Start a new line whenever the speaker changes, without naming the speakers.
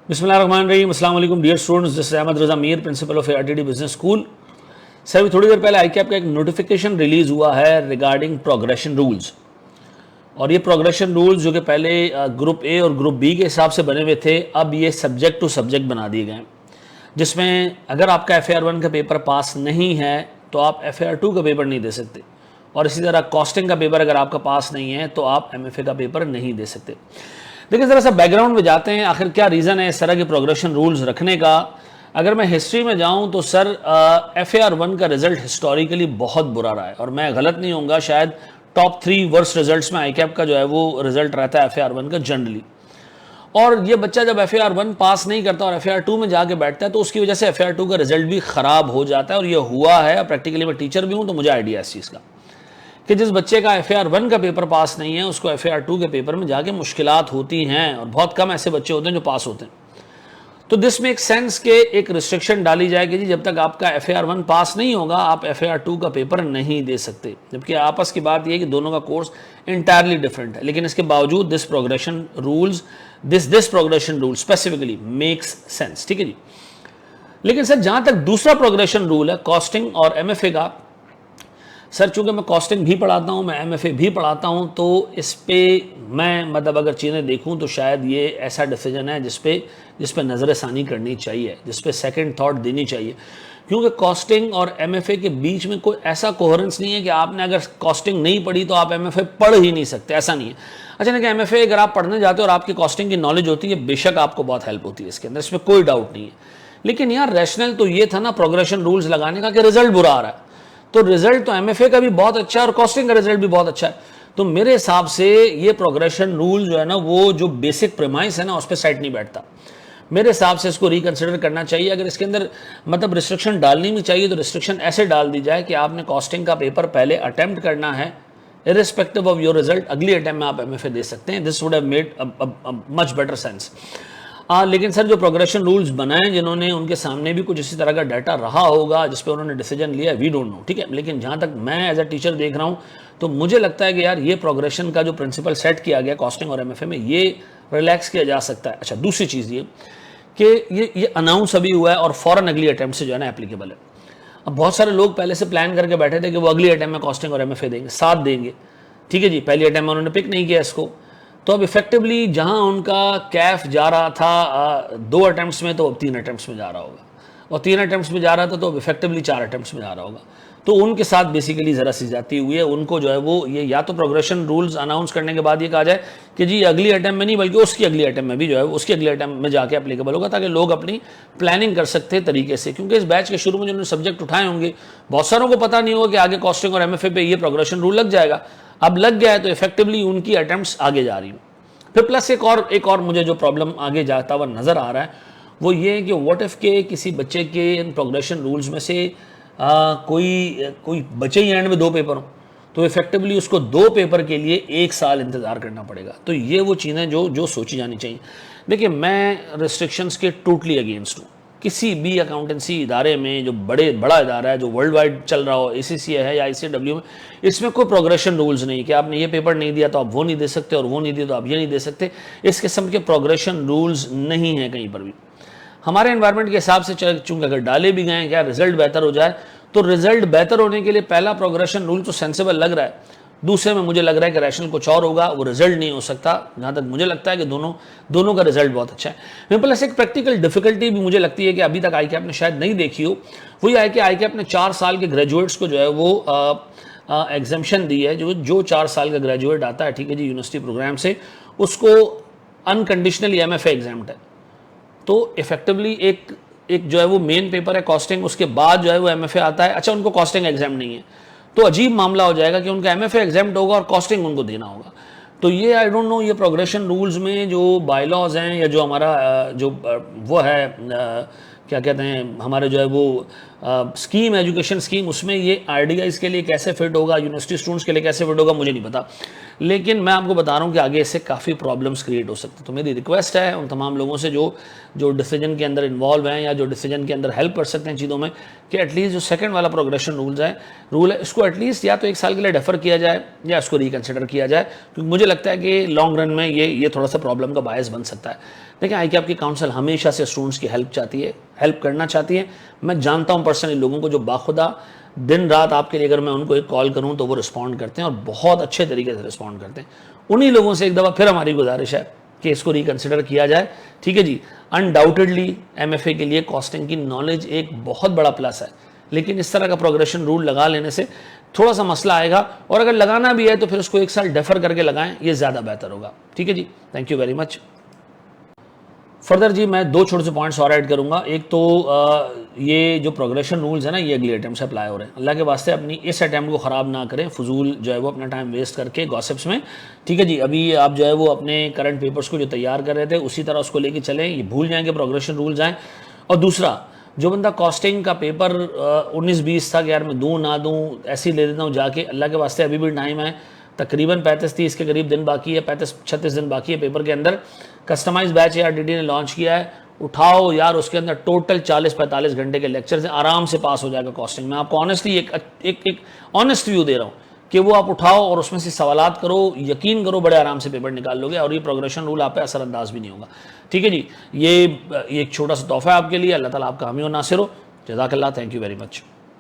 बिस्मिल्लाहिर्रहमानिर्रहीम। अस्सलाम वालेकुम dear students, this is Ahmad Raza Mir, principal of RTD business school. Sir अभी थोड़ी देर पहले आईकैप का एक नोटिफिकेशन रिलीज हुआ है रिगार्डिंग प्रोग्रेशन रूल्स। और ये प्रोग्रेशन रूल्स जो कि पहले ग्रुप ए और ग्रुप बी के हिसाब से बने हुए थे, अब ये सब्जेक्ट टू सब्जेक्ट बना दिए गए, जिसमें अगर आपका FAR 1 का पेपर पास नहीं है तो आप FAR 2 का पेपर नहीं दे सकते, और इसी तरह कॉस्टिंग का पेपर अगर आपका पास नहीं है तो आप MFA का पेपर नहीं दे सकते। देखिए ज़रा सा बैकग्राउंड में जाते हैं, आखिर क्या रीज़न है इस तरह के प्रोग्रेशन रूल्स रखने का। अगर मैं हिस्ट्री में जाऊं तो सर FAR 1 का रिजल्ट हिस्टोरिकली बहुत बुरा रहा है, और मैं गलत नहीं होऊंगा, शायद टॉप 3 वर्स्ट रिजल्ट्स में आईकैप का जो है वो रिजल्ट रहता है FAR 1 का जनरली। और ये बच्चा जब FAR 1 पास नहीं करता और FAR 2 में जाके बैठता है तो उसकी वजह से FAR 2 का रिजल्ट भी ख़राब हो जाता है। और ये हुआ है, प्रैक्टिकली मैं टीचर भी हूँ तो मुझे आइडिया इस चीज़ का कि जिस बच्चे का FAR 1 का पेपर पास नहीं है उसको FAR 2 के पेपर में जाके मुश्किलात होती हैं, और बहुत कम ऐसे बच्चे होते हैं जो पास होते हैं। तो दिस मेक सेंस के एक रिस्ट्रिक्शन डाली जाए कि जी जब तक आपका FAR 1 पास नहीं होगा आप FAR 2 का पेपर नहीं दे सकते। जबकि आपस की बात यह है कि दोनों का कोर्स इंटायरली डिफरेंट है, लेकिन इसके बावजूद this progression rule specifically makes sense. ठीक है जी। लेकिन सर जहां तक दूसरा प्रोग्रेशन रूल है कॉस्टिंग और MFA का, सर चूंकि मैं कॉस्टिंग भी पढ़ाता हूँ, मैं MFA भी पढ़ाता हूँ, तो इस पे मैं मतलब अगर चीज़ें देखूँ तो शायद ये ऐसा डिसीजन है जिस पे नज़रसानी करनी चाहिए, जिस पे सेकंड थॉट देनी चाहिए। क्योंकि कॉस्टिंग और MFA के बीच में कोई ऐसा कोहेरेंस नहीं है कि आपने अगर कॉस्टिंग नहीं पढ़ी तो आप MFA पढ़ ही नहीं सकते, ऐसा नहीं है। अच्छा नहीं कि MFA अगर आप पढ़ने जाते हो और आपकी कॉस्टिंग की नॉलेज होती है, बेशक आपको बहुत हेल्प होती है इसके अंदर, इसमें कोई डाउट नहीं है। लेकिन यार रैशनल तो ये था ना प्रोग्रेशन रूल्स लगाने का कि रिजल्ट बुरा आ रहा है, तो रिजल्ट तो MFA का भी बहुत अच्छा है और कॉस्टिंग का रिजल्ट भी बहुत अच्छा है। तो मेरे हिसाब से ये प्रोग्रेशन रूल जो है ना, वो जो बेसिक प्रेमाइस है ना उस पर साइड नहीं बैठता। मेरे हिसाब से इसको रिकंसिडर करना चाहिए। अगर इसके अंदर मतलब रिस्ट्रिक्शन डालनी भी चाहिए तो रिस्ट्रिक्शन ऐसे डाल दी जाए कि आपने कॉस्टिंग का पेपर पहले अटेम्प्ट करना है, इर्रिस्पेक्टिव ऑफ योर रिजल्ट अगली अटेम्प्ट में आप MFA दे सकते हैं। This would have made much better sense. लेकिन सर जो प्रोग्रेशन रूल्स बनाए जिन्होंने, उनके सामने भी कुछ इसी तरह का डाटा रहा होगा जिस पे उन्होंने डिसीजन लिया, वी डोंट नो। ठीक है, लेकिन जहाँ तक मैं एज अ टीचर देख रहा हूँ तो मुझे लगता है कि यार ये प्रोग्रेशन का जो प्रिंसिपल सेट किया गया कॉस्टिंग और MFA में, ये रिलैक्स किया जा सकता है। अच्छा, दूसरी चीज़ ये कि ये अनाउंस अभी हुआ है और फ़ौरन अगली अटैम्प्ट से जो है ना एप्लीकेबल है। अब बहुत सारे लोग पहले से प्लान करके बैठे थे कि वो अगली अटैम्प्ट में कॉस्टिंग और MFA देंगे, साथ देंगे। ठीक है जी, पहली अटैम्प्ट में उन्होंने पिक नहीं किया इसको, तो अब इफेक्टिवली जहां उनका कैफ जा रहा था 2 अटेम्प्ट्स में, तो अब 3 अटेम्प्ट्स में जा रहा होगा, और 3 अटेम्प्ट्स में जा रहा था तो अब इफेक्टिवली 4 अटेम्प्ट्स में जा रहा होगा। तो उनके साथ बेसिकली ज़रा सी जाती हुई है, उनको जो है वो ये या तो प्रोग्रेशन रूल्स अनाउंस करने के बाद ये कहा जाए कि जी अगली अटैम्प्ट में नहीं बल्कि उसकी अगली अटैम्प्ट में भी जो है उसकी अगली अटैम्प्ट में जाके एप्लीकेबल होगा, ताकि लोग अपनी प्लानिंग कर सकते हैं तरीके से। क्योंकि इस बैच के शुरू में जिन्होंने सब्जेक्ट उठाए होंगे बहुत सारों को पता नहीं होगा कि आगे कॉस्टिंग और MFA पे ये प्रोग्रेशन रूल लग जाएगा। अब लग गया है तो इफेक्टिवली उनकी अटैम्प्ट्स आगे जा रही हैं। फिर प्लस एक और मुझे जो प्रॉब्लम आगे जाता हुआ नज़र आ रहा है वो ये है कि व्हाट इफ़ के किसी बच्चे के इन प्रोग्रेशन रूल्स में से कोई बचे ही एंड में 2 पेपर हो, तो इफेक्टिवली उसको 2 पेपर के लिए 1 साल इंतज़ार करना पड़ेगा। तो ये वो चीज़ें जो सोची जानी चाहिए। देखिए मैं रिस्ट्रिक्शंस के टोटली अगेंस्ट हूँ। किसी भी अकाउंटेंसी इदारे में जो बड़ा इदारा है, जो वर्ल्ड वाइड चल रहा हो, ACCA है या ICW में, इसमें कोई प्रोग्रेशन रूल्स नहीं है कि आपने ये पेपर नहीं दिया तो आप वो नहीं दे सकते, और वो नहीं दिया तो आप ये नहीं दे सकते। इस किस्म के प्रोग्रेशन रूल्स नहीं हैं कहीं पर भी। हमारे एनवायरनमेंट के हिसाब से चूंकि अगर डाले भी गए क्या रिजल्ट बेहतर हो जाए, तो रिजल्ट बेहतर होने के लिए पहला प्रोग्रेशन रूल तो सेंसिबल लग रहा है, दूसरे में मुझे लग रहा है कि रैशनल कुछ और होगा, वो रिजल्ट नहीं हो सकता। जहाँ तक मुझे लगता है कि दोनों का रिजल्ट बहुत अच्छा है। प्लस एक प्रैक्टिकल डिफिकल्टी भी मुझे लगती है कि अभी तक आईकैप ने शायद नहीं देखी हो, वो ये है कि आईकैप ने 4 साल के ग्रेजुएट्स को जो है वो एग्जेम्पशन दी है। जो 4 साल का ग्रेजुएट आता है, ठीक है जी, यूनिवर्सिटी प्रोग्राम से, उसको अनकंडीशनली MFA एग्जाम्ड है। तो इफेक्टिवली एक जो है वो मेन पेपर है कॉस्टिंग, उसके बाद जो है वो MFA आता है। अच्छा, उनको कॉस्टिंग एग्जाम नहीं है तो अजीब मामला हो जाएगा कि उनका MFA एग्जाम्प्ट होगा और कॉस्टिंग उनको देना होगा। तो ये आई डोंट नो, ये प्रोग्रेशन रूल्स में जो बायलॉज हैं या जो हमारा जो वो है क्या कहते हैं हमारे जो है वो स्कीम, एजुकेशन स्कीम, उसमें ये RDIs के लिए कैसे फिट होगा, यूनिवर्सिटी स्टूडेंट्स के लिए कैसे फिट होगा, मुझे नहीं पता। लेकिन मैं आपको बता रहा हूँ कि आगे इससे काफ़ी प्रॉब्लम्स क्रिएट हो सकते हैं। तो मेरी रिक्वेस्ट है उन तमाम लोगों से जो डिसीजन के अंदर इन्वॉल्व हैं या जो डिसीजन के अंदर हेल्प कर सकते हैं चीज़ों में, कि एटलीस्ट जो सेकंड वाला प्रोग्रेशन रूल है इसको एटलीस्ट या तो 1 साल के लिए डेफर किया जाए या इसको रिकन्सिडर किया जाए, क्योंकि मुझे लगता है कि लॉन्ग रन में ये थोड़ा सा प्रॉब्लम का बायस बन सकता है। देखिए आई कैप की काउंसिल हमेशा से स्टूडेंट्स की हेल्प करना चाहती है। मैं जानता हूँ पर्सनली लोगों को जो बाखुदा दिन रात आपके लिए, अगर मैं उनको एक कॉल करूँ तो वो रिस्पॉन्ड करते हैं और बहुत अच्छे तरीके से रिस्पॉन्ड करते हैं। उन्हीं लोगों से एक दफ़ा फिर हमारी गुजारिश है कि इसको रिकन्सिडर किया जाए। ठीक है जी, अनडाउटेडली एमएफए के लिए कॉस्टिंग की नॉलेज एक बहुत बड़ा प्लस है, लेकिन इस तरह का प्रोग्रेशन रूल लगा लेने से थोड़ा सा मसला आएगा, और अगर लगाना भी है तो फिर उसको 1 साल डेफर करके लगाएं, ये ज़्यादा बेहतर होगा। ठीक है जी, thank you very much. Further जी मैं 2 छोटे से पॉइंट्स और ऐड करूंगा। एक तो ये जो प्रोग्रेशन रूल्स है ना, ये अगली अटैम्प्ट से अप्लाई हो रहे हैं। अल्लाह के वास्ते अपनी इस अटैम्प्ट को ख़राब ना करें, फजूल जो है वो अपना टाइम वेस्ट करके गॉसिप्स में। ठीक है जी, अभी आप जो है वो अपने करंट पेपर्स को जो तैयार कर रहे थे उसी तरह उसको लेके चलें, ये भूल जाएंगे प्रोग्रेशन रूल्स आएँ। और दूसरा, जो बंदा कॉस्टिंग का पेपर 19-20 था कि यार मैं दूँ ना दूँ, ऐसे ही ले लेता हूँ जाके, अल्लाह के वास्ते अभी भी टाइम है, तकरीबन 35-30 के करीब दिन बाकी है, 35-36 दिन बाकी है पेपर के अंदर। कस्टमाइज बैच ARDD ने लॉन्च किया है, उठाओ यार, उसके अंदर टोटल 40-45 घंटे के लेक्चर से आराम से पास हो जाएगा कॉस्टिंग। मैं आपको ऑनेस्टली एक ऑनेस्ट व्यू दे रहा हूँ कि वो आप उठाओ और उसमें से सवालात करो, यकीन करो बड़े आराम से पेपर निकाल लोगे और ये प्रोग्रेशन रूल आप पे असरअंदाज भी नहीं होगा। ठीक है जी, ये एक छोटा सा तोहफा है आपके लिए। अल्लाह ताला आपका हामी और नासिर हो। जज़ाकल्लाह, थैंक यू वेरी मच।